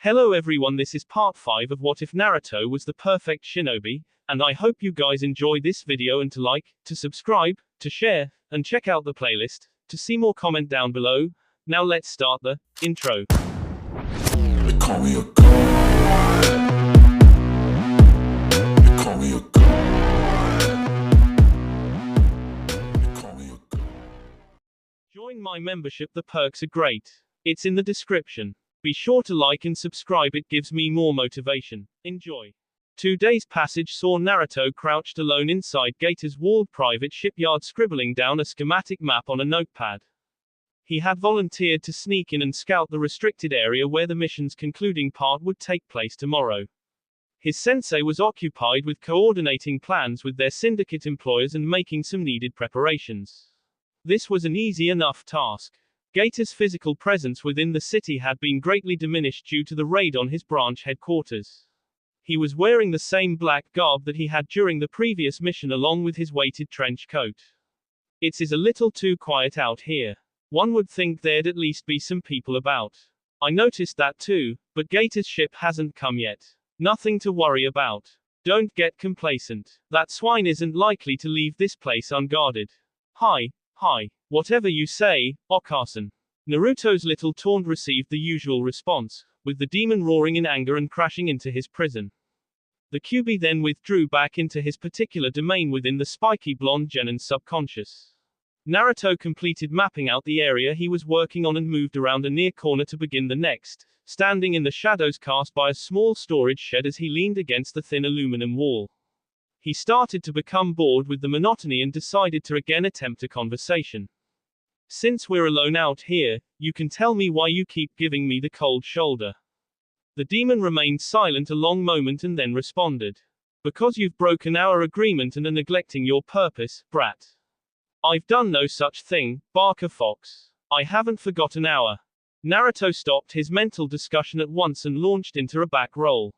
Hello everyone, this is part 5 of What If Naruto Was the Perfect Shinobi, and I hope you guys enjoy this video and to like, to subscribe, to share, and check out the playlist, to see more comment down below. Now let's start the intro. They call me a god. They call me a god. They call me a god. Join my membership, the perks are great. It's in the description. Be sure to like and subscribe, it gives me more motivation. Enjoy. Today's passage saw Naruto crouched alone inside Gator's walled private shipyard scribbling down a schematic map on a notepad. He had volunteered to sneak in and scout the restricted area where the mission's concluding part would take place tomorrow. His sensei was occupied with coordinating plans with their syndicate employers and making some needed preparations. This was an easy enough task. Gator's physical presence within the city had been greatly diminished due to the raid on his branch headquarters. He was wearing the same black garb that he had during the previous mission along with his weighted trench coat. It is a little too quiet out here. One would think there'd at least be some people about. I noticed that too, but Gator's ship hasn't come yet. Nothing to worry about. Don't get complacent. That swine isn't likely to leave this place unguarded. Hi. Whatever you say, Okasan. Naruto's little taunt received the usual response, with the demon roaring in anger and crashing into his prison. The Kyuubi then withdrew back into his particular domain within the spiky blonde Genin's subconscious. Naruto completed mapping out the area he was working on and moved around a near corner to begin the next, standing in the shadows cast by a small storage shed as he leaned against the thin aluminum wall. He started to become bored with the monotony and decided to again attempt a conversation. Since we're alone out here, you can tell me why you keep giving me the cold shoulder. The demon remained silent a long moment and then responded. Because you've broken our agreement and are neglecting your purpose, brat. I've done no such thing, Barker Fox. I haven't forgotten our. Naruto stopped his mental discussion at once and launched into a back roll.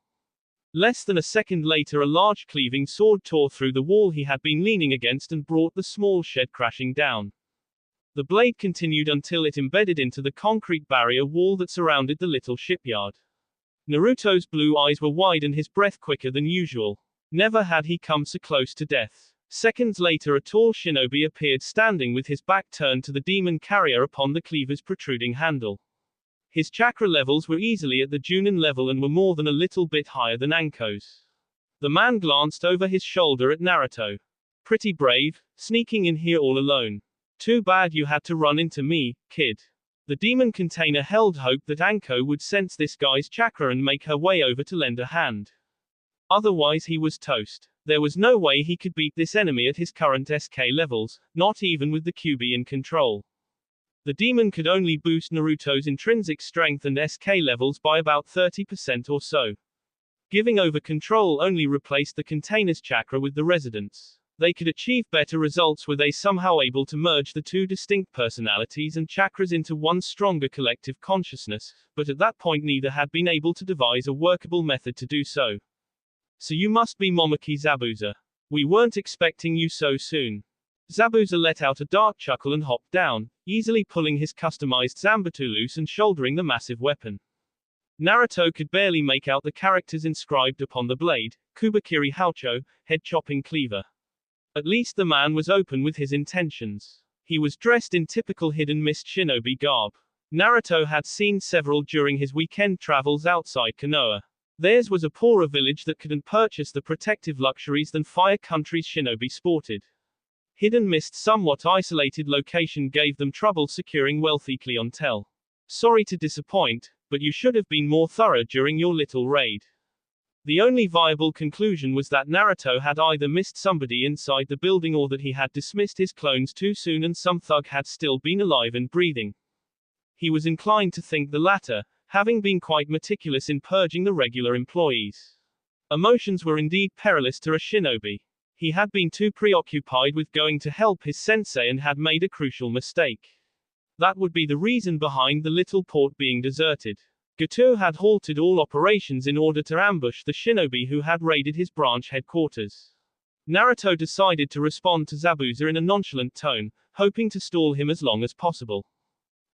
Less than a second later, a large cleaving sword tore through the wall he had been leaning against and brought the small shed crashing down. The blade continued until it embedded into the concrete barrier wall that surrounded the little shipyard. Naruto's blue eyes were wide and his breath quicker than usual. Never had he come so close to death. Seconds later, a tall shinobi appeared standing with his back turned to the demon carrier upon the cleaver's protruding handle. His chakra levels were easily at the Junin level and were more than a little bit higher than Anko's. The man glanced over his shoulder at Naruto. Pretty brave, sneaking in here all alone. Too bad you had to run into me, kid. The demon container held hope that Anko would sense this guy's chakra and make her way over to lend a hand. Otherwise he was toast. There was no way he could beat this enemy at his current SK levels, not even with the Kyuubi in control. The demon could only boost Naruto's intrinsic strength and SK levels by about 30% or so. Giving over control only replaced the container's chakra with the residents. They could achieve better results were they somehow able to merge the two distinct personalities and chakras into one stronger collective consciousness, but at that point neither had been able to devise a workable method to do so. So you must be Momoki Zabuza. We weren't expecting you so soon. Zabuza let out a dark chuckle and hopped down, easily pulling his customized Zanbatsu loose and shouldering the massive weapon. Naruto could barely make out the characters inscribed upon the blade, Kubakiri Haucho, head-chopping cleaver. At least the man was open with his intentions. He was dressed in typical hidden mist shinobi garb. Naruto had seen several during his weekend travels outside Konoha. Theirs was a poorer village that couldn't purchase the protective luxuries than Fire Country's shinobi sported. Hidden Mist's somewhat isolated location gave them trouble securing wealthy clientele. Sorry to disappoint, but you should have been more thorough during your little raid. The only viable conclusion was that Naruto had either missed somebody inside the building or that he had dismissed his clones too soon and some thug had still been alive and breathing. He was inclined to think the latter, having been quite meticulous in purging the regular employees. Emotions were indeed perilous to a shinobi. He had been too preoccupied with going to help his sensei and had made a crucial mistake. That would be the reason behind the little port being deserted. Gato had halted all operations in order to ambush the shinobi who had raided his branch headquarters. Naruto decided to respond to Zabuza in a nonchalant tone, hoping to stall him as long as possible.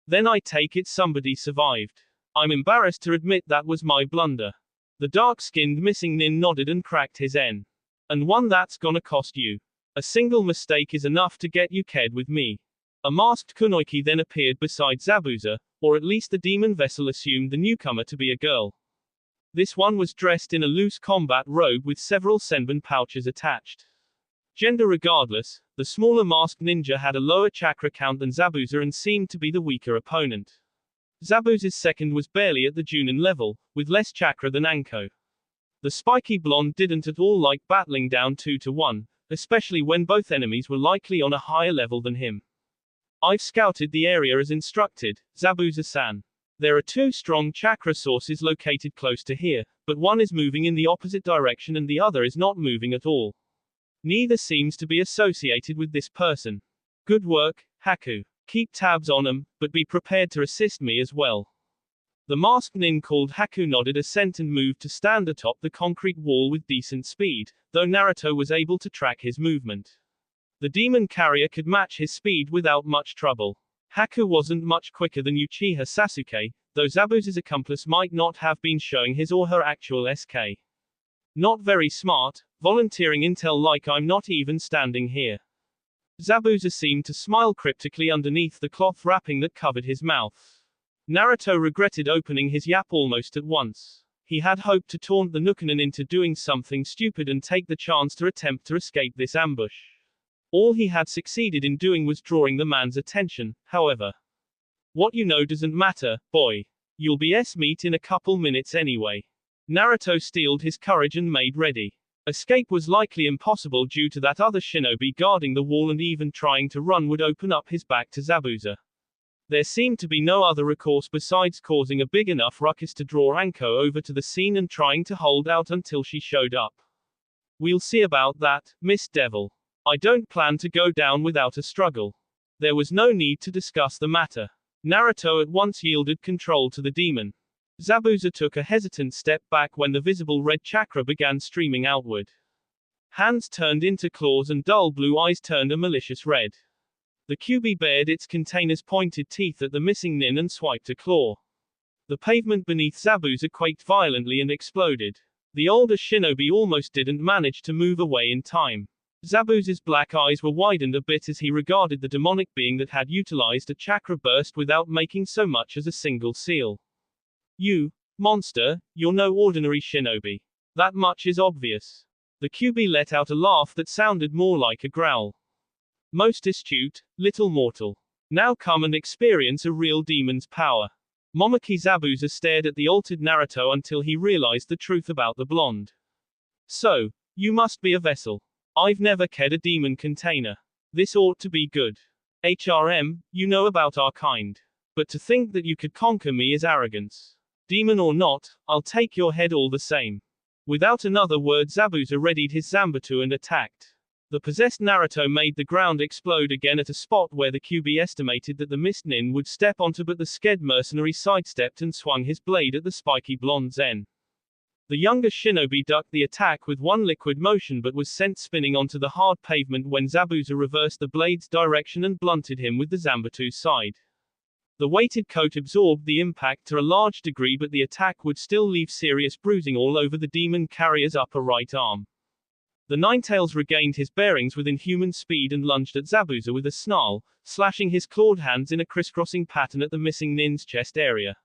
Then I take it somebody survived. I'm embarrassed to admit that was my blunder. The dark-skinned missing nin nodded and cracked his N. And one that's gonna cost you. A single mistake is enough to get you ked with me. A masked kunoiki then appeared beside Zabuza, or at least the demon vessel assumed the newcomer to be a girl. This one was dressed in a loose combat robe with several senbon pouches attached. Gender regardless, the smaller masked ninja had a lower chakra count than Zabuza and seemed to be the weaker opponent. Zabuza's second was barely at the Junin level, with less chakra than Anko. The spiky blonde didn't at all like battling down 2-1, especially when both enemies were likely on a higher level than him. I've scouted the area as instructed, Zabuza-san. There are 2 strong chakra sources located close to here, but one is moving in the opposite direction and the other is not moving at all. Neither seems to be associated with this person. Good work, Haku. Keep tabs on them, but be prepared to assist me as well. The masked nin called Haku nodded assent and moved to stand atop the concrete wall with decent speed, though Naruto was able to track his movement. The demon carrier could match his speed without much trouble. Haku wasn't much quicker than Uchiha Sasuke, though Zabuza's accomplice might not have been showing his or her actual SK. Not very smart, volunteering intel like I'm not even standing here. Zabuza seemed to smile cryptically underneath the cloth wrapping that covered his mouth. Naruto regretted opening his yap almost at once. He had hoped to taunt the Nukanen into doing something stupid and take the chance to attempt to escape this ambush. All he had succeeded in doing was drawing the man's attention, however. What you know doesn't matter, boy. You'll be S-meat in a couple minutes anyway. Naruto steeled his courage and made ready. Escape was likely impossible due to that other shinobi guarding the wall, and even trying to run would open up his back to Zabuza. There seemed to be no other recourse besides causing a big enough ruckus to draw Anko over to the scene and trying to hold out until she showed up. We'll see about that, Miss Devil. I don't plan to go down without a struggle. There was no need to discuss the matter. Naruto at once yielded control to the demon. Zabuza took a hesitant step back when the visible red chakra began streaming outward. Hands turned into claws and dull blue eyes turned a malicious red. The Kyuubi bared its container's pointed teeth at the missing nin and swiped a claw. The pavement beneath Zabuza quaked violently and exploded. The older shinobi almost didn't manage to move away in time. Zabuza's black eyes were widened a bit as he regarded the demonic being that had utilized a chakra burst without making so much as a single seal. You, monster, you're no ordinary shinobi. That much is obvious. The Kyuubi let out a laugh that sounded more like a growl. Most astute, little mortal. Now come and experience a real demon's power. Momoki Zabuza stared at the altered Naruto until he realized the truth about the blonde. So, you must be a vessel. I've never ked a demon container. This ought to be good. HRM, you know about our kind. But to think that you could conquer me is arrogance. Demon or not, I'll take your head all the same. Without another word, Zabuza readied his Zanbatsu and attacked. The possessed Naruto made the ground explode again at a spot where the Kyuubi estimated that the mist nin would step onto, but the scared mercenary sidestepped and swung his blade at the spiky blonde Zen. The younger shinobi ducked the attack with one liquid motion but was sent spinning onto the hard pavement when Zabuza reversed the blade's direction and blunted him with the Zanbatsu's side. The weighted coat absorbed the impact to a large degree, but the attack would still leave serious bruising all over the demon carrier's upper right arm. The Ninetales regained his bearings with inhuman speed and lunged at Zabuza with a snarl, slashing his clawed hands in a crisscrossing pattern at the missing nin's chest area.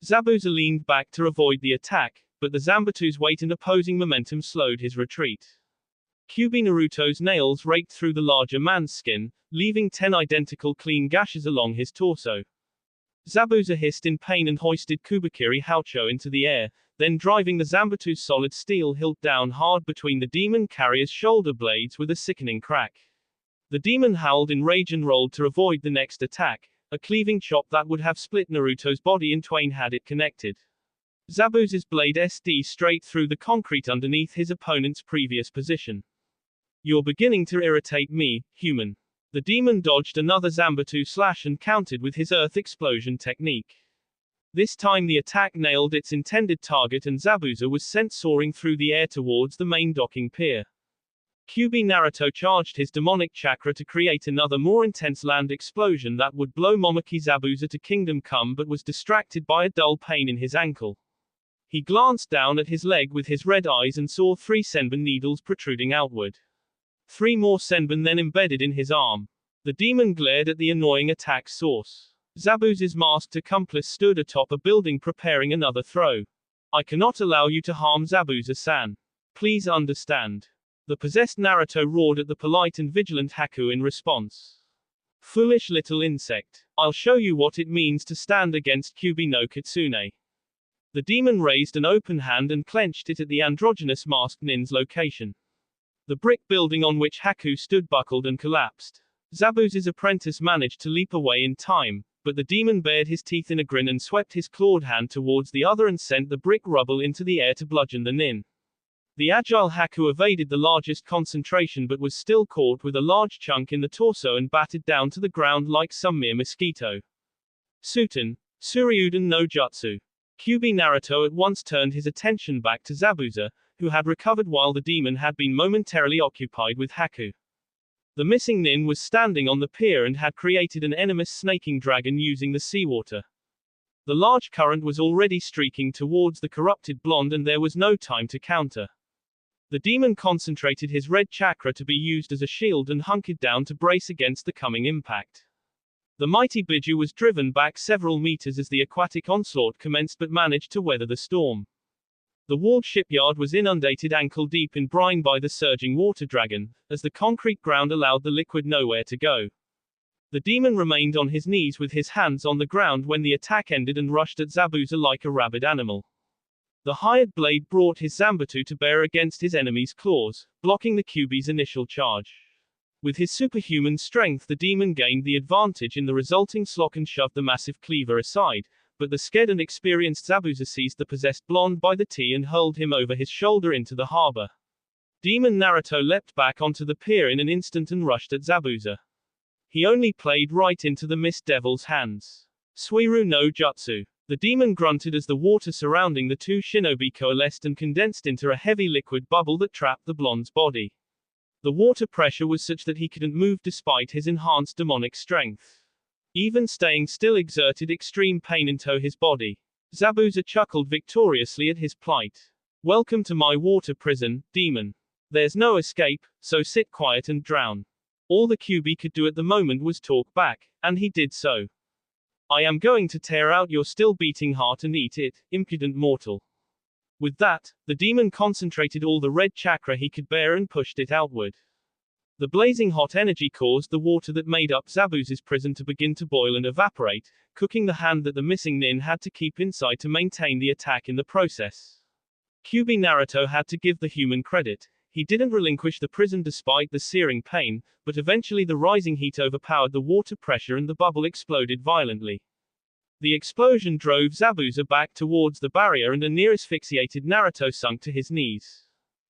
Zabuza leaned back to avoid the attack, but the Zanbatsu's weight and opposing momentum slowed his retreat. Kyuubi Naruto's nails raked through the larger man's skin, leaving 10 identical clean gashes along his torso. Zabuza hissed in pain and hoisted Kubikiri Haucho into the air, then driving the Zanbatsu's solid steel hilt down hard between the demon carrier's shoulder blades with a sickening crack. The demon howled in rage and rolled to avoid the next attack, a cleaving chop that would have split Naruto's body in twain had it connected. Zabuza's blade SD straight through the concrete underneath his opponent's previous position. You're beginning to irritate me, human. The demon dodged another Zanbatsu slash and countered with his earth explosion technique. This time the attack nailed its intended target and Zabuza was sent soaring through the air towards the main docking pier. QB Naruto charged his demonic chakra to create another more intense land explosion that would blow Momoki Zabuza to Kingdom Come, but was distracted by a dull pain in his ankle. He glanced down at his leg with his red eyes and saw 3 senbon needles protruding outward. 3 more senbon then embedded in his arm. The demon glared at the annoying attack source. Zabuza's masked accomplice stood atop a building preparing another throw. I cannot allow you to harm Zabuza-san. Please understand. The possessed Naruto roared at the polite and vigilant Haku in response. Foolish little insect. I'll show you what it means to stand against Kyubi no Kitsune. The demon raised an open hand and clenched it at the androgynous masked nin's location. The brick building on which Haku stood buckled and collapsed. Zabuza's apprentice managed to leap away in time, but the demon bared his teeth in a grin and swept his clawed hand towards the other and sent the brick rubble into the air to bludgeon the nin. The agile Haku evaded the largest concentration but was still caught with a large chunk in the torso and batted down to the ground like some mere mosquito. Suten, Suryuden no Jutsu. Kyubi Naruto at once turned his attention back to Zabuza, who had recovered while the demon had been momentarily occupied with Haku. The missing nin was standing on the pier and had created an enormous snaking dragon using the seawater. The large current was already streaking towards the corrupted blonde and there was no time to counter. The demon concentrated his red chakra to be used as a shield and hunkered down to brace against the coming impact. The mighty Biju was driven back several meters as the aquatic onslaught commenced but managed to weather the storm. The walled shipyard was inundated ankle-deep in brine by the surging water dragon, as the concrete ground allowed the liquid nowhere to go. The demon remained on his knees with his hands on the ground when the attack ended and rushed at Zabuza like a rabid animal. The hired blade brought his Zanbatsu to bear against his enemy's claws, blocking the Kyubi's initial charge. With his superhuman strength, the demon gained the advantage in the resulting slock and shoved the massive cleaver aside, but the scared and experienced Zabuza seized the possessed blonde by the T and hurled him over his shoulder into the harbor. Demon Naruto leapt back onto the pier in an instant and rushed at Zabuza. He only played right into the mist devil's hands. Suiru no Jutsu. The demon grunted as the water surrounding the 2 shinobi coalesced and condensed into a heavy liquid bubble that trapped the blonde's body. The water pressure was such that he couldn't move despite his enhanced demonic strength. Even staying still exerted extreme pain into his body. Zabuza chuckled victoriously at his plight. Welcome to my water prison, demon. There's no escape, so sit quiet and drown. All the Kyubi could do at the moment was talk back, and he did so. I am going to tear out your still beating heart and eat it, impudent mortal. With that, the demon concentrated all the red chakra he could bear and pushed it outward. The blazing hot energy caused the water that made up Zabuza's prison to begin to boil and evaporate, cooking the hand that the missing nin had to keep inside to maintain the attack in the process. Kyubi Naruto had to give the human credit. He didn't relinquish the prison despite the searing pain, but eventually the rising heat overpowered the water pressure and the bubble exploded violently. The explosion drove Zabuza back towards the barrier and a near asphyxiated Naruto sunk to his knees.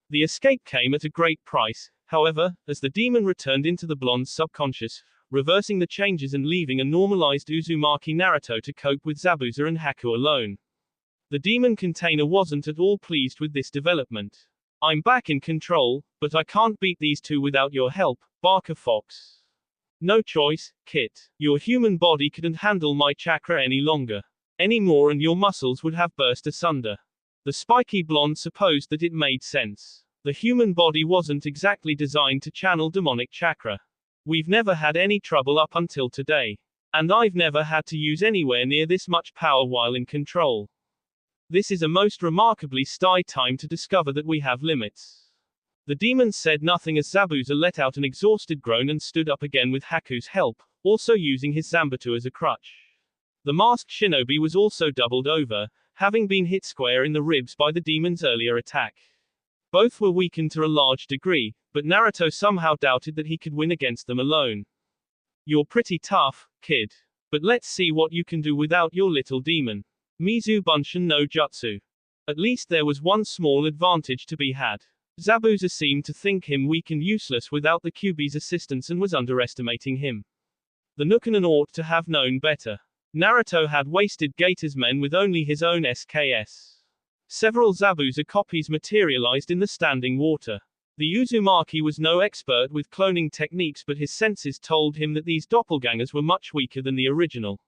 The escape came at a great price, however, as the demon returned into the blonde's subconscious, reversing the changes and leaving a normalized Uzumaki Naruto to cope with Zabuza and Haku alone. The demon container wasn't at all pleased with this development. I'm back in control, but I can't beat these 2 without your help, Barker Fox. No choice, Kit. Your human body couldn't handle my chakra any longer. Any more and your muscles would have burst asunder. The spiky blonde supposed that it made sense. The human body wasn't exactly designed to channel demonic chakra. We've never had any trouble up until today. And I've never had to use anywhere near this much power while in control. This is a most remarkably time to discover that we have limits. The demon said nothing as Zabuza let out an exhausted groan and stood up again with Haku's help, also using his Zanbatsu as a crutch. The masked shinobi was also doubled over, having been hit square in the ribs by the demon's earlier attack. Both were weakened to a large degree, but Naruto somehow doubted that he could win against them alone. You're pretty tough, kid. But let's see what you can do without your little demon. Mizu Bunshin no Jutsu. At least there was one small advantage to be had. Zabuza seemed to think him weak and useless without the Kyubi's assistance and was underestimating him. The Nukanon ought to have known better. Naruto had wasted Gator's men with only his own SKS. Several Zabuza copies materialized in the standing water. The Uzumaki was no expert with cloning techniques, but his senses told him that these doppelgangers were much weaker than the original.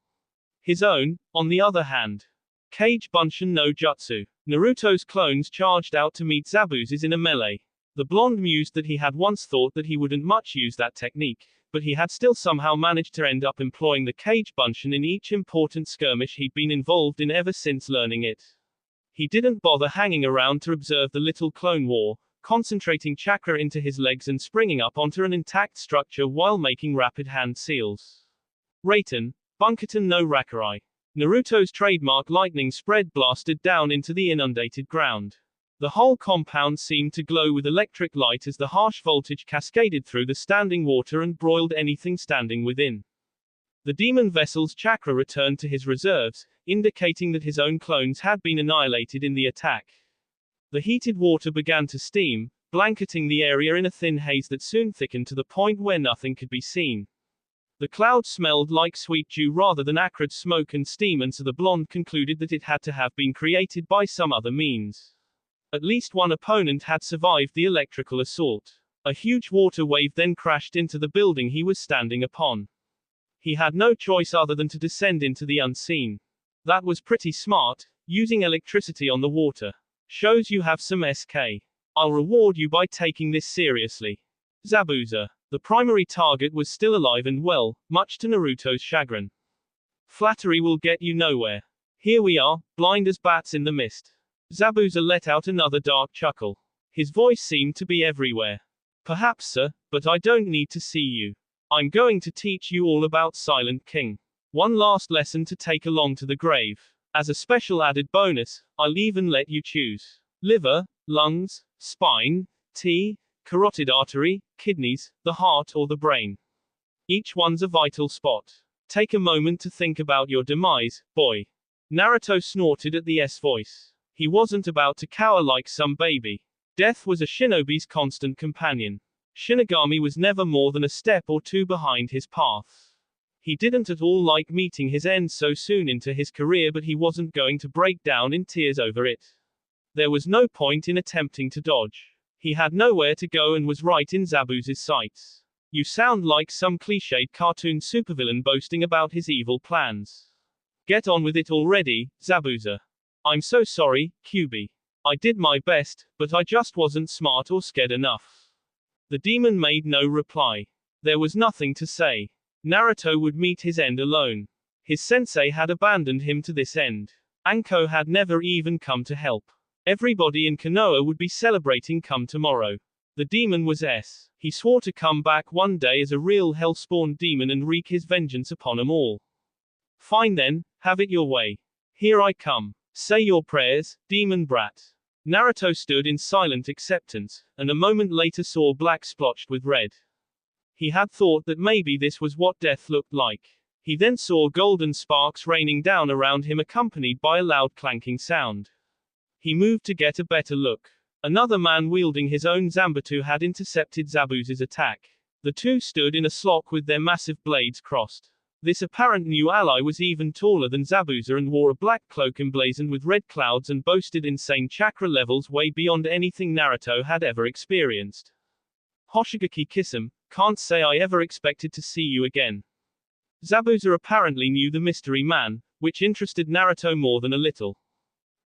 His own, on the other hand. Kage Bunshin no Jutsu. Naruto's clones charged out to meet Zabuza's in a melee. The blonde mused that he had once thought that he wouldn't much use that technique, but he had still somehow managed to end up employing the Kage Bunshin in each important skirmish he'd been involved in ever since learning it. He didn't bother hanging around to observe the little clone war, concentrating chakra into his legs and springing up onto an intact structure while making rapid hand seals. Raiten, Bunkerton no Rakurai. Naruto's trademark lightning spread blasted down into the inundated ground. The whole compound seemed to glow with electric light as the harsh voltage cascaded through the standing water and broiled anything standing within. The demon vessel's chakra returned to his reserves, indicating that his own clones had been annihilated in the attack. The heated water began to steam, blanketing the area in a thin haze that soon thickened to the point where nothing could be seen. The cloud smelled like sweet dew rather than acrid smoke and steam, and so the blonde concluded that it had to have been created by some other means. At least one opponent had survived the electrical assault. A huge water wave then crashed into the building he was standing upon. He had no choice other than to descend into the unseen. That was pretty smart, using electricity on the water. Shows you have some SK. I'll reward you by taking this seriously. Zabuza. The primary target was still alive and well, much to Naruto's chagrin. Flattery will get you nowhere. Here we are, blind as bats in the mist. Zabuza let out another dark chuckle. His voice seemed to be everywhere. Perhaps, sir, but I don't need to see you. I'm going to teach you all about Silent King. One last lesson to take along to the grave. As a special added bonus, I'll even let you choose liver, lungs, spine, carotid artery, kidneys, the heart, or the brain. Each one's a vital spot. Take a moment to think about your demise, boy. Naruto snorted at the voice. He wasn't about to cower like some baby. Death was a shinobi's constant companion. Shinigami was never more than a step or two behind his path. He didn't at all like meeting his end so soon into his career, but he wasn't going to break down in tears over it. There was no point in attempting to dodge. He had nowhere to go and was right in Zabuza's sights. You sound like some cliched cartoon supervillain boasting about his evil plans. Get on with it already, Zabuza. I'm so sorry, Kyubi. I did my best, but I just wasn't smart or scared enough. The demon made no reply. There was nothing to say. Naruto would meet his end alone. His sensei had abandoned him to this end. Anko had never even come to help. Everybody in Konoha would be celebrating come tomorrow. The demon was He swore to come back one day as a real hellspawn demon and wreak his vengeance upon them all. Fine then, have it your way. Here I come. Say your prayers, demon brat. Naruto stood in silent acceptance, and a moment later saw black splotched with red. He had thought that maybe this was what death looked like. He then saw golden sparks raining down around him, accompanied by a loud clanking sound. He moved to get a better look. Another man wielding his own Zanbatsu had intercepted Zabuza's attack. The two stood in a slock with their massive blades crossed. This apparent new ally was even taller than Zabuza and wore a black cloak emblazoned with red clouds and boasted insane chakra levels way beyond anything Naruto had ever experienced. Hoshigaki Kisame, can't say I ever expected to see you again. Zabuza apparently knew the mystery man, which interested Naruto more than a little.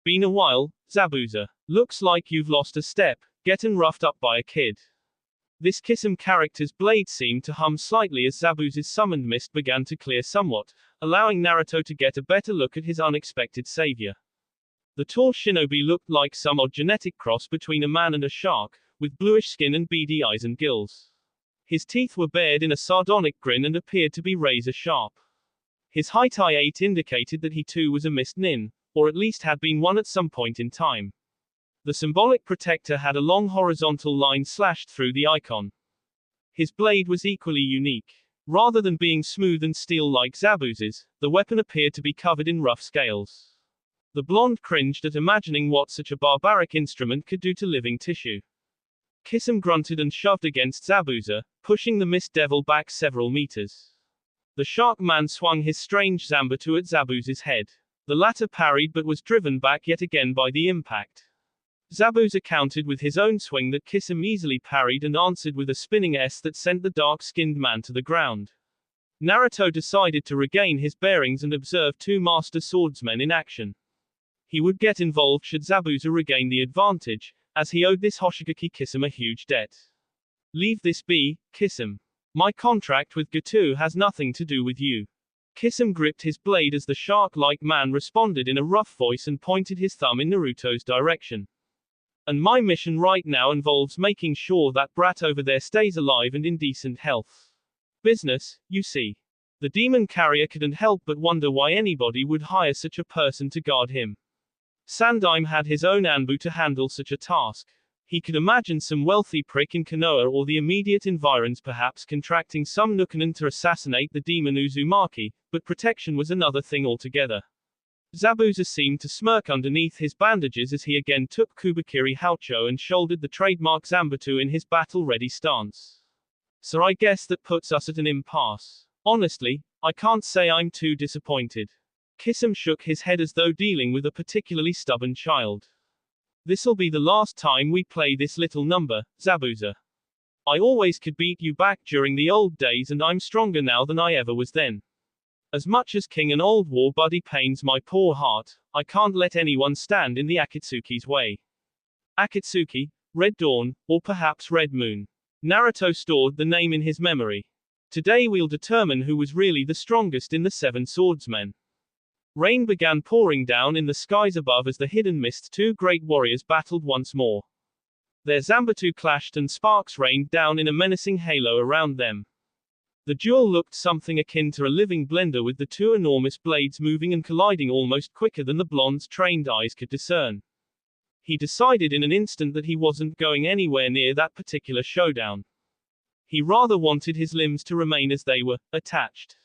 Been a while, Zabuza. Looks like you've lost a step, getting roughed up by a kid. This Kisame character's blade seemed to hum slightly as Zabuza's summoned mist began to clear somewhat, allowing Naruto to get a better look at his unexpected savior. The tall shinobi looked like some odd genetic cross between a man and a shark, with bluish skin and beady eyes and gills. His teeth were bared in a sardonic grin and appeared to be razor sharp. His height I-8 indicated that he too was a mist nin, or at least had been one at some point in time. The symbolic protector had a long horizontal line slashed through the icon. His blade was equally unique. Rather than being smooth and steel like Zabuza's, the weapon appeared to be covered in rough scales. The blonde cringed at imagining what such a barbaric instrument could do to living tissue. Kisame grunted and shoved against Zabuza, pushing the mist devil back several meters. The shark man swung his strange Zanbatsu at Zabuza's head. The latter parried but was driven back yet again by the impact. Zabuza countered with his own swing that Kisame easily parried and answered with a spinning S that sent the dark-skinned man to the ground. Naruto decided to regain his bearings and observe two master swordsmen in action. He would get involved should Zabuza regain the advantage, as he owed this Hoshigaki Kisame a huge debt. Leave this be, Kisame. My contract with Gato has nothing to do with you. Kisame gripped his blade as the shark-like man responded in a rough voice and pointed his thumb in Naruto's direction. And my mission right now involves making sure that brat over there stays alive and in decent health. Business, you see. The demon carrier couldn't help but wonder why anybody would hire such a person to guard him. Sandaime had his own Anbu to handle such a task. He could imagine some wealthy prick in Konoha or the immediate environs perhaps contracting some Nukanen to assassinate the demon Uzumaki, but protection was another thing altogether. Zabuza seemed to smirk underneath his bandages as he again took Kubikiri Haucho and shouldered the trademark Zanbatsu in his battle-ready stance. So I guess that puts us at an impasse. Honestly, I can't say I'm too disappointed. Kisame shook his head as though dealing with a particularly stubborn child. This'll be the last time we play this little number, Zabuza. I always could beat you back during the old days and I'm stronger now than I ever was then. As much as King and old war buddy pains my poor heart, I can't let anyone stand in the Akatsuki's way. Akatsuki, Red Dawn, or perhaps Red Moon. Naruto stored the name in his memory. Today we'll determine who was really the strongest in the seven swordsmen. Rain began pouring down in the skies above as the hidden mist two great warriors battled once more. Their Zanbatsu clashed and sparks rained down in a menacing halo around them. The duel looked something akin to a living blender with the two enormous blades moving and colliding almost quicker than the blonde's trained eyes could discern. He decided in an instant that he wasn't going anywhere near that particular showdown. He rather wanted his limbs to remain as they were, attached.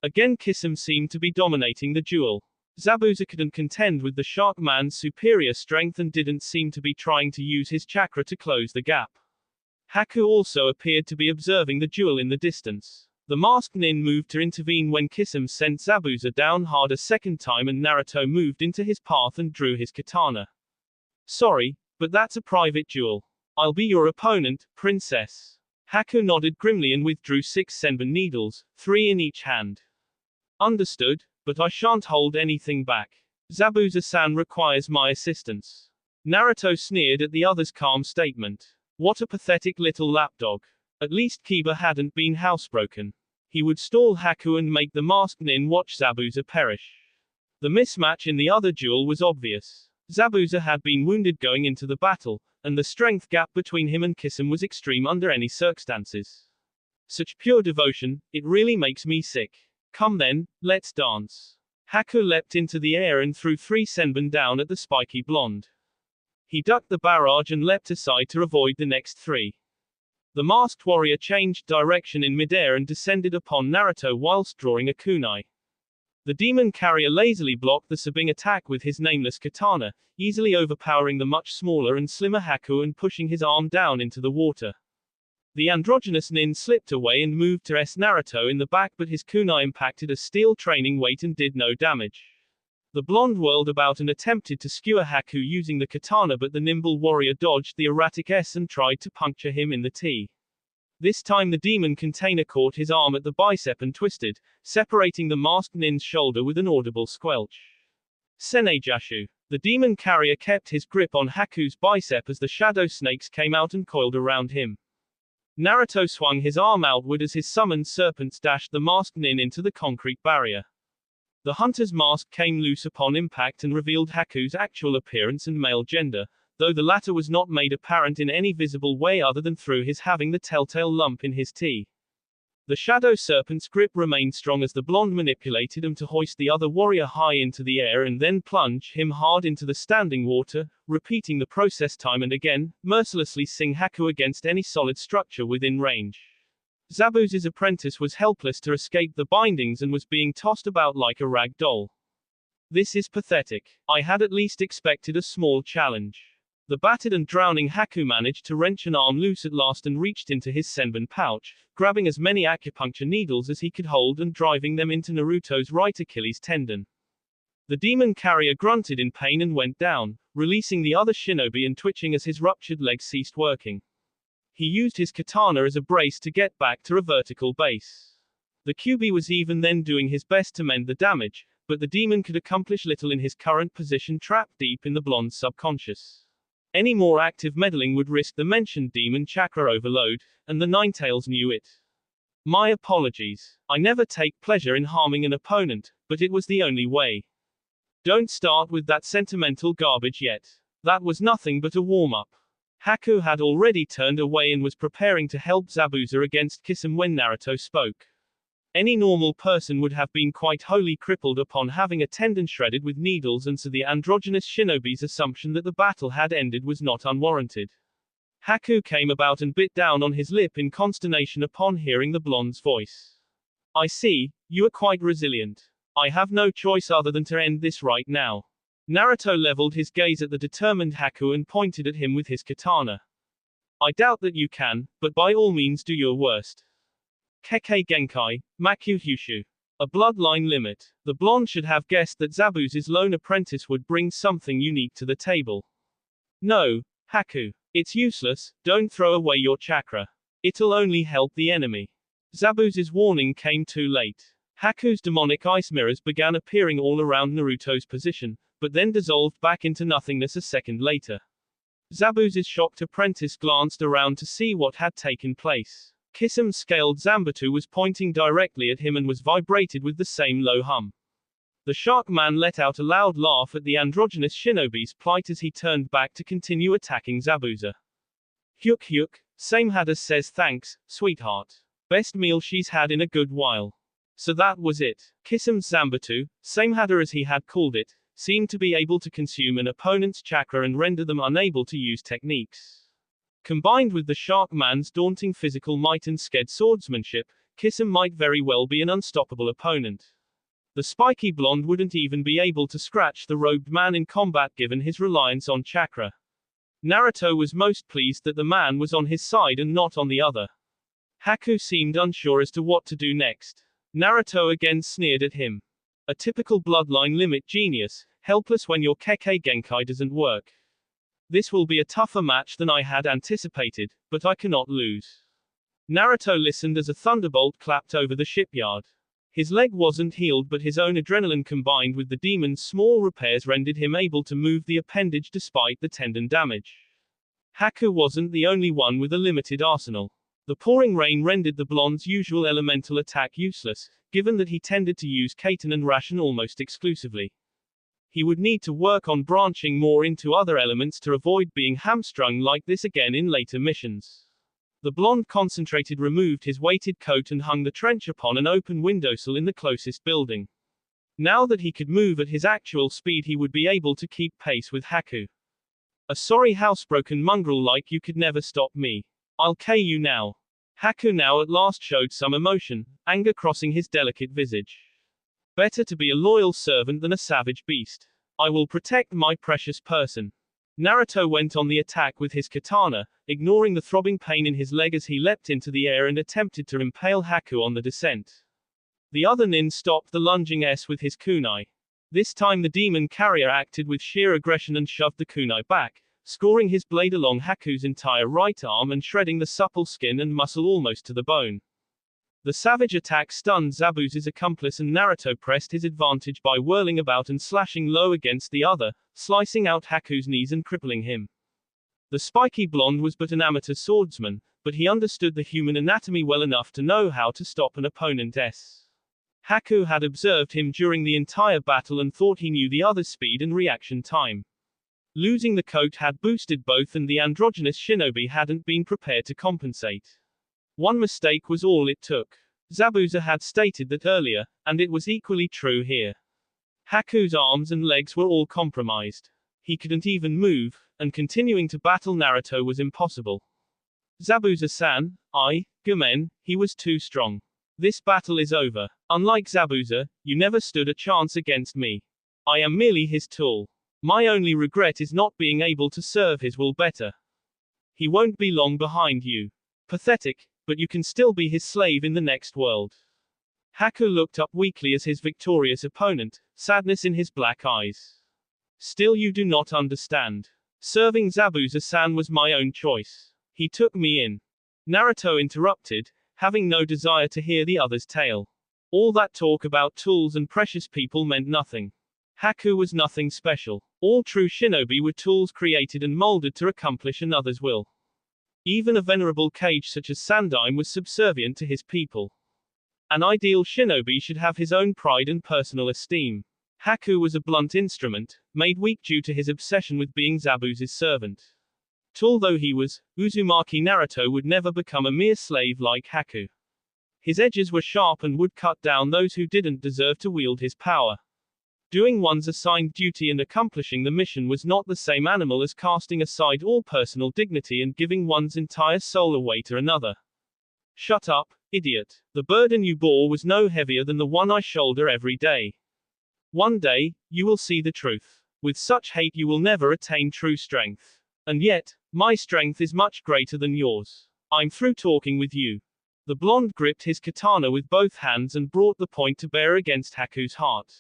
Again Kisame seemed to be dominating the duel. Zabuza couldn't contend with the shark man's superior strength and didn't seem to be trying to use his chakra to close the gap. Haku also appeared to be observing the duel in the distance. The masked nin moved to intervene when Kisame sent Zabuza down hard a second time and Naruto moved into his path and drew his katana. Sorry, but that's a private duel. I'll be your opponent, princess. Haku nodded grimly and withdrew 6 senbon needles, 3 in each hand. Understood, but I shan't hold anything back. Zabuza-san requires my assistance. Naruto sneered at the other's calm statement. What a pathetic little lapdog. At least Kiba hadn't been housebroken. He would stall Haku and make the masked nin watch Zabuza perish. The mismatch in the other duel was obvious. Zabuza had been wounded going into the battle, and the strength gap between him and Kisame was extreme under any circumstances. Such pure devotion, it really makes me sick. Come then, let's dance. Haku leapt into the air and threw 3 senbon down at the spiky blonde. He ducked the barrage and leapt aside to avoid the next 3. The masked warrior changed direction in midair and descended upon Naruto whilst drawing a kunai. The demon carrier lazily blocked the subbing attack with his nameless katana, easily overpowering the much smaller and slimmer Haku and pushing his arm down into the water. The androgynous nin slipped away and moved to Naruto in the back, but his kunai impacted a steel training weight and did no damage. The blonde whirled about and attempted to skewer Haku using the katana, but the nimble warrior dodged the erratic S and tried to puncture him in the T. This time the demon container caught his arm at the bicep and twisted, separating the masked nin's shoulder with an audible squelch. Senejashu. The demon carrier kept his grip on Haku's bicep as the shadow snakes came out and coiled around him. Naruto swung his arm outward as his summoned serpents dashed the masked nin into the concrete barrier. The hunter's mask came loose upon impact and revealed Haku's actual appearance and male gender, though the latter was not made apparent in any visible way other than through his having the telltale lump in his T. The shadow serpent's grip remained strong as the blonde manipulated him to hoist the other warrior high into the air and then plunge him hard into the standing water, repeating the process time and again, mercilessly sing Haku against any solid structure within range. Zabuza's apprentice was helpless to escape the bindings and was being tossed about like a rag doll. This is pathetic. I had at least expected a small challenge. The battered and drowning Haku managed to wrench an arm loose at last and reached into his senbon pouch, grabbing as many acupuncture needles as he could hold and driving them into Naruto's right Achilles tendon. The demon carrier grunted in pain and went down, releasing the other shinobi and twitching as his ruptured leg ceased working. He used his katana as a brace to get back to a vertical base. The QB was even then doing his best to mend the damage, but the demon could accomplish little in his current position trapped deep in the blonde's subconscious. Any more active meddling would risk the mentioned demon chakra overload, and the Ninetales knew it. My apologies. I never take pleasure in harming an opponent, but it was the only way. Don't start with that sentimental garbage yet. That was nothing but a warm-up. Haku had already turned away and was preparing to help Zabuza against Kisame when Naruto spoke. Any normal person would have been quite wholly crippled upon having a tendon shredded with needles, and so the androgynous shinobi's assumption that the battle had ended was not unwarranted. Haku came about and bit down on his lip in consternation upon hearing the blonde's voice. I see, you are quite resilient. I have no choice other than to end this right now. Naruto leveled his gaze at the determined Haku and pointed at him with his katana. I doubt that you can, but by all means do your worst. Kekkei Genkai, Maku Hyushu. A bloodline limit. The blonde should have guessed that Zabuza's lone apprentice would bring something unique to the table. No, Haku. It's useless, don't throw away your chakra. It'll only help the enemy. Zabuza's warning came too late. Haku's demonic ice mirrors began appearing all around Naruto's position, but then dissolved back into nothingness a second later. Zabuza's shocked apprentice glanced around to see what had taken place. Kisame's scaled Zanbatsu was pointing directly at him and was vibrated with the same low hum. The shark man let out a loud laugh at the androgynous shinobi's plight as he turned back to continue attacking Zabuza. Hyuk hyuk, same Hada says thanks, sweetheart. Best meal she's had in a good while. So that was it. Kisame's Zanbatsu, same Hada as he had called it, seemed to be able to consume an opponent's chakra and render them unable to use techniques. Combined with the shark man's daunting physical might and sked swordsmanship, Kisame might very well be an unstoppable opponent. The spiky blonde wouldn't even be able to scratch the robed man in combat given his reliance on chakra. Naruto was most pleased that the man was on his side and not on the other. Haku seemed unsure as to what to do next. Naruto again sneered at him. A typical bloodline limit genius, helpless when your Kekkei Genkai doesn't work. This will be a tougher match than I had anticipated, but I cannot lose. Naruto listened as a thunderbolt clapped over the shipyard. His leg wasn't healed, but his own adrenaline combined with the demon's small repairs rendered him able to move the appendage despite the tendon damage. Haku wasn't the only one with a limited arsenal. The pouring rain rendered the blonde's usual elemental attack useless, given that he tended to use Kaiten and Ration almost exclusively. He would need to work on branching more into other elements to avoid being hamstrung like this again in later missions. The blonde concentrated removed his weighted coat and hung the trench upon an open windowsill in the closest building. Now that he could move at his actual speed, he would be able to keep pace with Haku. A sorry housebroken mongrel like you could never stop me. I'll K you now. Haku now at last showed some emotion, anger crossing his delicate visage. Better to be a loyal servant than a savage beast. I will protect my precious person. Naruto went on the attack with his katana, ignoring the throbbing pain in his leg as he leapt into the air and attempted to impale Haku on the descent. The other nin stopped the lunging S with his kunai. This time the demon carrier acted with sheer aggression and shoved the kunai back, scoring his blade along Haku's entire right arm and shredding the supple skin and muscle almost to the bone. The savage attack stunned Zabuza's accomplice, and Naruto pressed his advantage by whirling about and slashing low against the other, slicing out Haku's knees and crippling him. The spiky blonde was but an amateur swordsman, but he understood the human anatomy well enough to know how to stop an opponent's. Haku had observed him during the entire battle and thought he knew the other's speed and reaction time. Losing the coat had boosted both, and the androgynous shinobi hadn't been prepared to compensate. One mistake was all it took. Zabuza had stated that earlier, and it was equally true here. Haku's arms and legs were all compromised. He couldn't even move, and continuing to battle Naruto was impossible. Zabuza-san, Gomen, he was too strong. This battle is over. Unlike Zabuza, you never stood a chance against me. I am merely his tool. My only regret is not being able to serve his will better. He won't be long behind you. Pathetic, but you can still be his slave in the next world. Haku looked up weakly as his victorious opponent, sadness in his black eyes. Still you do not understand. Serving Zabuza-san was my own choice. He took me in. Naruto interrupted, having no desire to hear the other's tale. All that talk about tools and precious people meant nothing. Haku was nothing special. All true shinobi were tools created and molded to accomplish another's will. Even a venerable sage such as Sandaime was subservient to his people. An ideal shinobi should have his own pride and personal esteem. Haku was a blunt instrument, made weak due to his obsession with being Zabuza's servant. Tall though he was, Uzumaki Naruto would never become a mere slave like Haku. His edges were sharp and would cut down those who didn't deserve to wield his power. Doing one's assigned duty and accomplishing the mission was not the same animal as casting aside all personal dignity and giving one's entire soul away to another. Shut up, idiot. The burden you bore was no heavier than the one I shoulder every day. One day, you will see the truth. With such hate you will never attain true strength. And yet, my strength is much greater than yours. I'm through talking with you. The blonde gripped his katana with both hands and brought the point to bear against Haku's heart.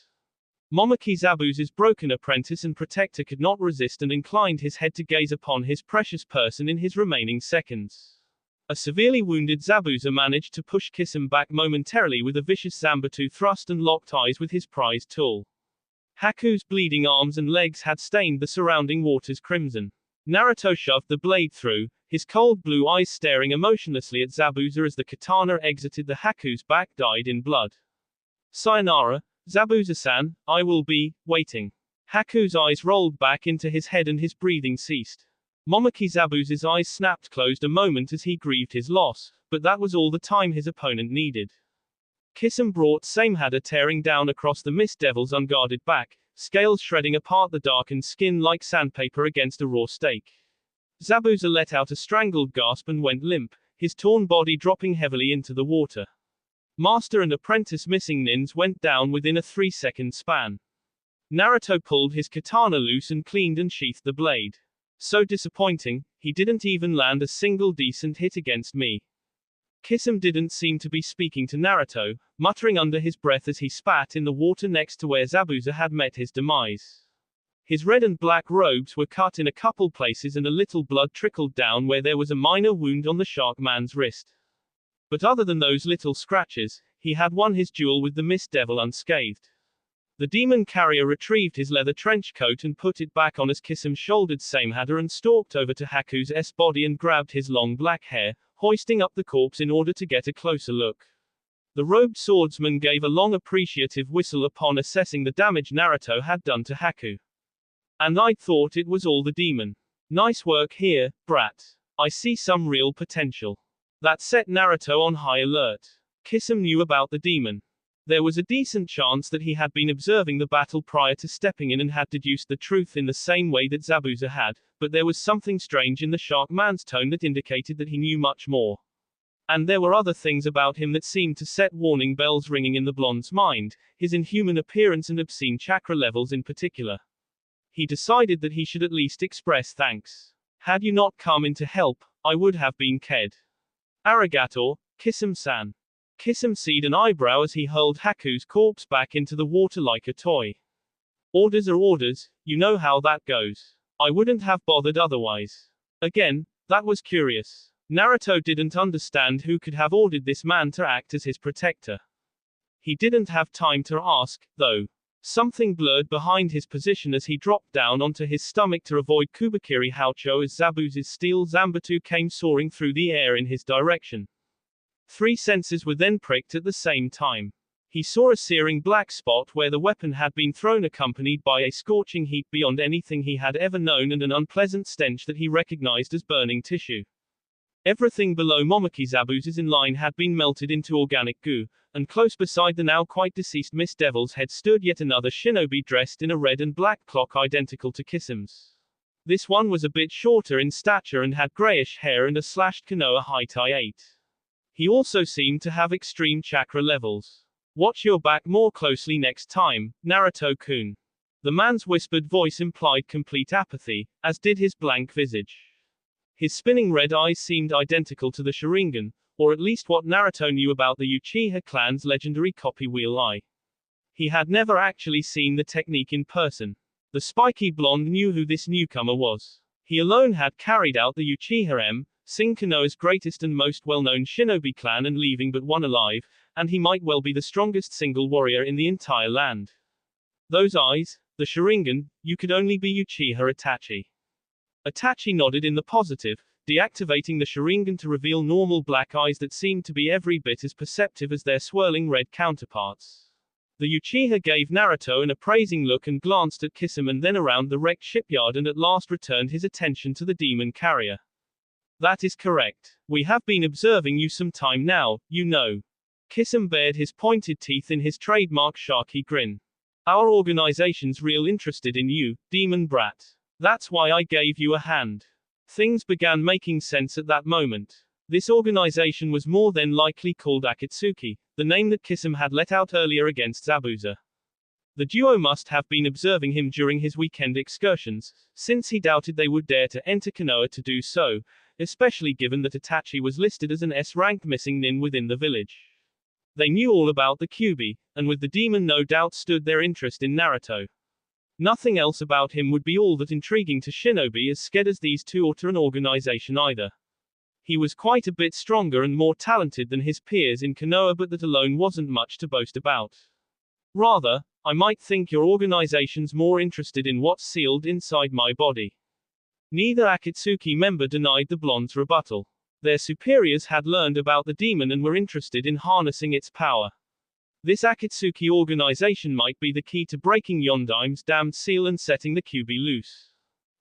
Momoki Zabuza's broken apprentice and protector could not resist and inclined his head to gaze upon his precious person in his remaining seconds. A severely wounded Zabuza managed to push Kisame back momentarily with a vicious Zanbatsu thrust and locked eyes with his prized tool. Haku's bleeding arms and legs had stained the surrounding waters crimson. Naruto shoved the blade through, his cold blue eyes staring emotionlessly at Zabuza as the katana exited the Haku's back dyed in blood. Sayonara, Zabuza-san, I will be waiting. Haku's eyes rolled back into his head and his breathing ceased. Momoki Zabuza's eyes snapped closed a moment as he grieved his loss, but that was all the time his opponent needed. Kisame brought Samehada tearing down across the Mist Devil's unguarded back, scales shredding apart the darkened skin like sandpaper against a raw steak. Zabuza let out a strangled gasp and went limp, his torn body dropping heavily into the water. Master and apprentice missing nins went down within a 3-second span. Naruto pulled his katana loose and cleaned and sheathed the blade. So disappointing, he didn't even land a single decent hit against me. Kisame didn't seem to be speaking to Naruto, muttering under his breath as he spat in the water next to where Zabuza had met his demise. His red and black robes were cut in a couple places and a little blood trickled down where there was a minor wound on the shark man's wrist. But other than those little scratches, he had won his duel with the Mist Devil unscathed. The demon carrier retrieved his leather trench coat and put it back on as Kisame shouldered Samehada and stalked over to Haku's body and grabbed his long black hair, hoisting up the corpse in order to get a closer look. The robed swordsman gave a long appreciative whistle upon assessing the damage Naruto had done to Haku. And I'd thought it was all the demon. Nice work here, brat. I see some real potential. That set Naruto on high alert. Kisame knew about the demon. There was a decent chance that he had been observing the battle prior to stepping in and had deduced the truth in the same way that Zabuza had, but there was something strange in the shark man's tone that indicated that he knew much more. And there were other things about him that seemed to set warning bells ringing in the blonde's mind, his inhuman appearance and obscene chakra levels in particular. He decided that he should at least express thanks. Had you not come in to help, I would have been ked. Arigato, Kisame-san. Kisame seed an eyebrow as he hurled Haku's corpse back into the water like a toy. Orders are orders, you know how that goes. I wouldn't have bothered otherwise. Again, that was curious. Naruto didn't understand who could have ordered this man to act as his protector. He didn't have time to ask, though. Something blurred behind his position as he dropped down onto his stomach to avoid Kubikiri Haucho as Zabuza's steel Zanbatsu came soaring through the air in his direction. 3 senses were then pricked at the same time. He saw a searing black spot where the weapon had been thrown accompanied by a scorching heat beyond anything he had ever known and an unpleasant stench that he recognized as burning tissue. Everything below Momoki Zabuza's in line had been melted into organic goo, and close beside the now quite deceased Mist Devil's head stood yet another shinobi dressed in a red and black cloak identical to Kisame's. This one was a bit shorter in stature and had grayish hair and a slashed Konoha high tie 8. He also seemed to have extreme chakra levels. Watch your back more closely next time, Naruto-kun. The man's whispered voice implied complete apathy, as did his blank visage. His spinning red eyes seemed identical to the Sharingan, or at least what Naruto knew about the Uchiha clan's legendary copy wheel eye. He had never actually seen the technique in person. The spiky blonde knew who this newcomer was. He alone had carried out the Uchiha Sing Konoha's greatest and most well-known shinobi clan and leaving but one alive, and he might well be the strongest single warrior in the entire land. Those eyes, the Sharingan, you could only be Uchiha Itachi. Itachi nodded in the positive, deactivating the Sharingan to reveal normal black eyes that seemed to be every bit as perceptive as their swirling red counterparts. The Uchiha gave Naruto an appraising look and glanced at Kisame and then around the wrecked shipyard and at last returned his attention to the demon carrier. That is correct. We have been observing you some time now, you know. Kisame bared his pointed teeth in his trademark sharky grin. Our organization's real interested in you, demon brat. That's why I gave you a hand. Things began making sense at that moment. This organization was more than likely called Akatsuki, the name that Kisame had let out earlier against Zabuza. The duo must have been observing him during his weekend excursions, since he doubted they would dare to enter Konoha to do so, especially given that Itachi was listed as an S-rank missing nin within the village. They knew all about the Kyuubi, and with the demon no doubt stood their interest in Naruto. Nothing else about him would be all that intriguing to Shinobi as scared as these two or to an organization either. He was quite a bit stronger and more talented than his peers in Konoha, but that alone wasn't much to boast about. Rather, I might think your organization's more interested in what's sealed inside my body. Neither Akatsuki member denied the blonde's rebuttal. Their superiors had learned about the demon and were interested in harnessing its power. This Akatsuki organization might be the key to breaking Yondaim's damned seal and setting the Kyuubi loose.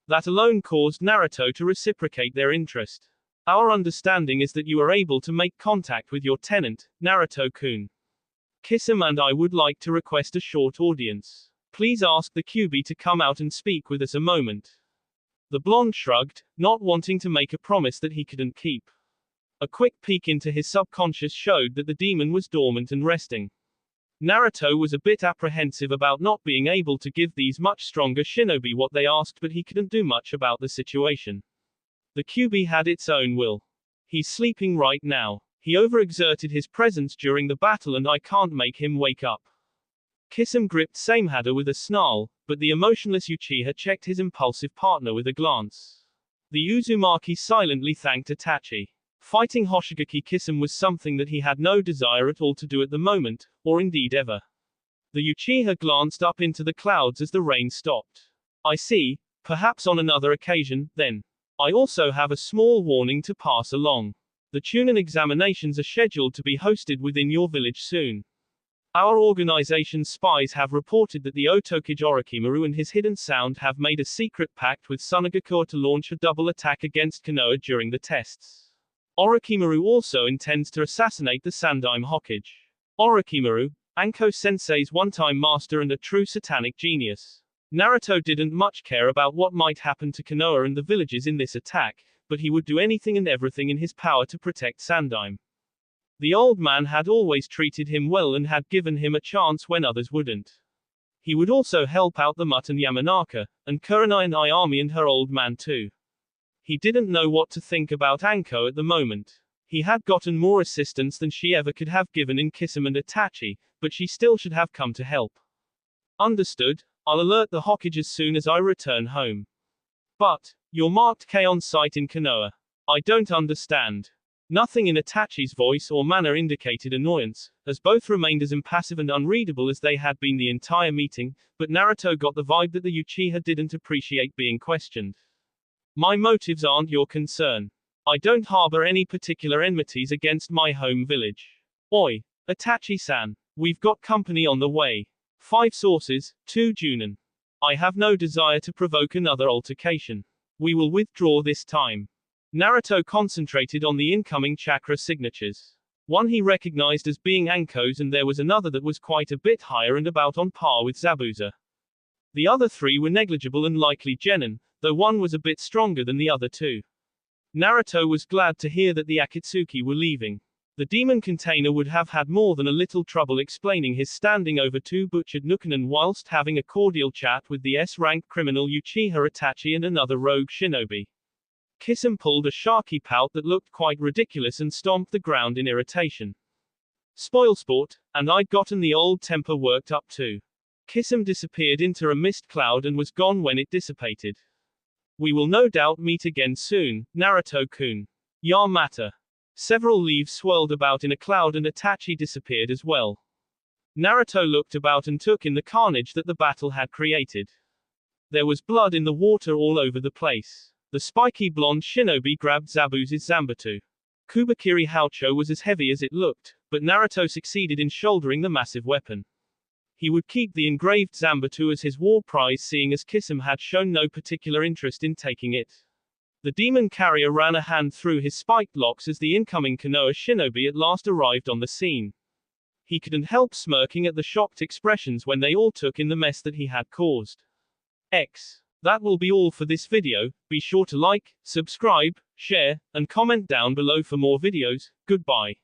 That alone caused Naruto to reciprocate their interest. Our understanding is that you are able to make contact with your tenant, Naruto-kun. Kisame and I would like to request a short audience. Please ask the Kyuubi to come out and speak with us a moment. The blonde shrugged, not wanting to make a promise that he couldn't keep. A quick peek into his subconscious showed that the demon was dormant and resting. Naruto was a bit apprehensive about not being able to give these much stronger shinobi what they asked, but he couldn't do much about the situation. The Kyuubi had its own will. He's sleeping right now. He overexerted his presence during the battle and I can't make him wake up. Kisame gripped Samehada with a snarl, but the emotionless Uchiha checked his impulsive partner with a glance. The Uzumaki silently thanked Itachi. Fighting Hoshigaki Kisame was something that he had no desire at all to do at the moment, or indeed ever. The Uchiha glanced up into the clouds as the rain stopped. I see, perhaps on another occasion, then. I also have a small warning to pass along. The Chunin examinations are scheduled to be hosted within your village soon. Our organization's spies have reported that the Otokage Orochimaru and his hidden sound have made a secret pact with Tsunagakure to launch a double attack against Konoha during the tests. Orochimaru also intends to assassinate the Sandaime Hokage. Orochimaru, Anko-sensei's one-time master and a true satanic genius. Naruto didn't much care about what might happen to Konoha and the villages in this attack, but he would do anything and everything in his power to protect Sandaime. The old man had always treated him well and had given him a chance when others wouldn't. He would also help out the Mutt and Yamanaka, and Kurenai and Ayami and her old man too. He didn't know what to think about Anko at the moment. He had gotten more assistance than she ever could have given in Kisame and Itachi, but she still should have come to help. Understood, I'll alert the Hokage as soon as I return home. But, you're marked K on site in Konoha. I don't understand. Nothing in Itachi's voice or manner indicated annoyance, as both remained as impassive and unreadable as they had been the entire meeting, but Naruto got the vibe that the Uchiha didn't appreciate being questioned. My motives aren't your concern. I don't harbor any particular enmities against my home village. Oi, Itachi-san. We've got company on the way. 5 sources, 2 Junin. I have no desire to provoke another altercation. We will withdraw this time. Naruto concentrated on the incoming chakra signatures. One he recognized as being Anko's and there was another that was quite a bit higher and about on par with Zabuza. The other 3 were negligible and likely genin, though one was a bit stronger than the other 2. Naruto was glad to hear that the Akatsuki were leaving. The demon container would have had more than a little trouble explaining his standing over 2 butchered Nukenin whilst having a cordial chat with the S-rank criminal Uchiha Itachi and another rogue shinobi. Kisame pulled a sharky pout that looked quite ridiculous and stomped the ground in irritation. Spoilsport, and I'd gotten the old temper worked up too. Kisum disappeared into a mist cloud and was gone when it dissipated. We will no doubt meet again soon, Naruto-kun. Yamata. Several leaves swirled about in a cloud and Itachi disappeared as well. Naruto looked about and took in the carnage that the battle had created. There was blood in the water all over the place. The spiky blonde shinobi grabbed Zabuza's Zanbatsu. Kubakiri Haucho was as heavy as it looked, but Naruto succeeded in shouldering the massive weapon. He would keep the engraved Zanbatsu as his war prize, seeing as Kisum had shown no particular interest in taking it. The demon carrier ran a hand through his spiked locks as the incoming Konoha shinobi at last arrived on the scene. He couldn't help smirking at the shocked expressions when they all took in the mess that he had caused. That will be all for this video. Be sure to like, subscribe, share, and comment down below for more videos. Goodbye.